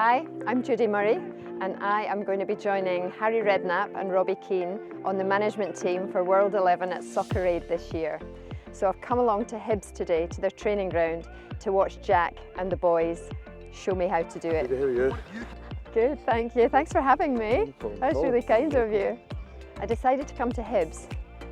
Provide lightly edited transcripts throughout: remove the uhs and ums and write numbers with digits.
Hi, I'm Judy Murray and I am going to be joining Harry Redknapp and Robbie Keane on the management team for World 11 at Soccer Aid this year. So I've come along to Hibs today, to their training ground, to watch Jack and the boys show me how to do it. Good to hear you. Good, thank you. Thanks for having me. That's really kind of you. I decided to come to Hibs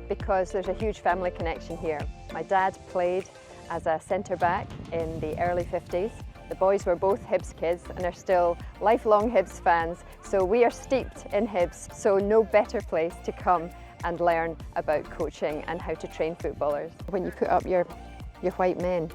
because there's a huge family connection here. My dad played as a centre-back in the early 50s. The boys were both Hibs kids and are still lifelong Hibs fans, so we are steeped in Hibs, so no better place to come and learn about coaching and how to train footballers. When you put up your white men,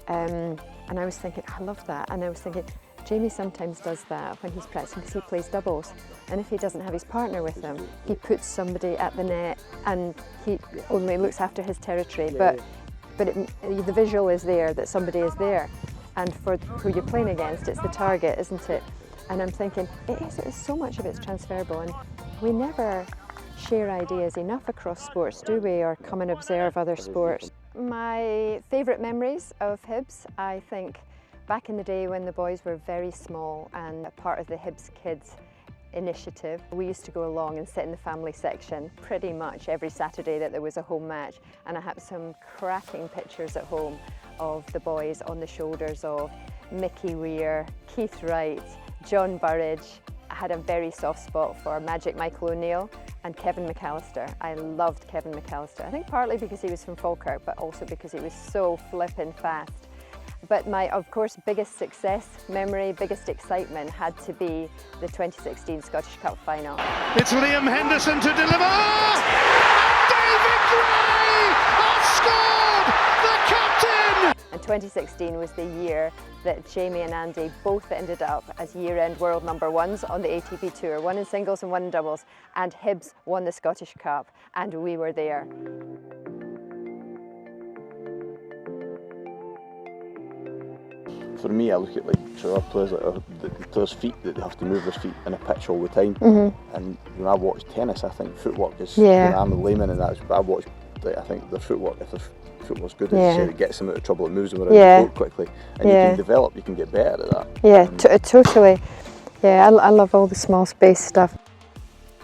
and I was thinking, I love that, and I was thinking, Jamie sometimes does that when he's practicing because he plays doubles, and if he doesn't have his partner with him, he puts somebody at the net and he only looks after his territory, but the visual is there that somebody is there. And for who you're playing against, it's the target, isn't it? And I'm thinking, so much of it's transferable, and we never share ideas enough across sports, do we, or come and observe other sports. My favourite memories of Hibs, I think, back in the day when the boys were very small and a part of the Hibs Kids initiative, we used to go along and sit in the family section pretty much every Saturday that there was a home match, and I have some cracking pictures at home of the boys on the shoulders of Mickey Weir, Keith Wright, John Burridge. I had a very soft spot for Magic Michael O'Neill and Kevin McAllister. I loved Kevin McAllister, I think partly because he was from Falkirk, but also because he was so flippin' fast. But my, of course, biggest success memory, biggest excitement had to be the 2016 Scottish Cup final. It's Liam Henderson to deliver. Oh! David Gray has scored! The captain! And 2016 was the year that Jamie and Andy both ended up as year-end world number ones on the ATP Tour, one in singles and one in doubles, and Hibs won the Scottish Cup, and we were there. For me, I look at players the players' feet, that they have to move their feet in a pitch all the time. And when I watch tennis, I think footwork is. I'm a layman in that, but I watch. I think the footwork, if the footwork's good, as you say, it gets them out of trouble, it moves them around the court quickly, and you can develop, you can get better at that. Yeah, totally. Yeah, I love all the small space stuff.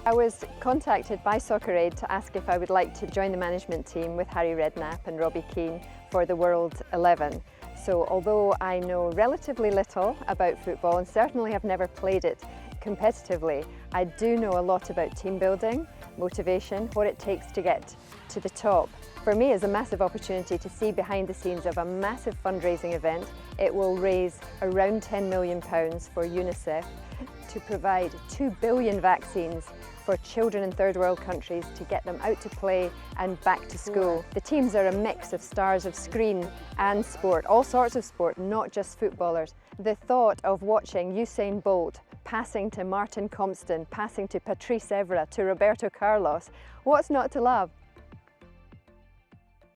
I was contacted by Soccer Aid to ask if I would like to join the management team with Harry Redknapp and Robbie Keane for the World 11. So although I know relatively little about football and certainly have never played it competitively, I do know a lot about team building, motivation, what it takes to get to the top. For me, it's a massive opportunity to see behind the scenes of a massive fundraising event. It will raise around £10 million for UNICEF to provide 2 billion vaccines for children in third world countries to get them out to play and back to school. The teams are a mix of stars of screen and sport, all sorts of sport, not just footballers. The thought of watching Usain Bolt passing to Martin Compston, passing to Patrice Evra, to Roberto Carlos, what's not to love?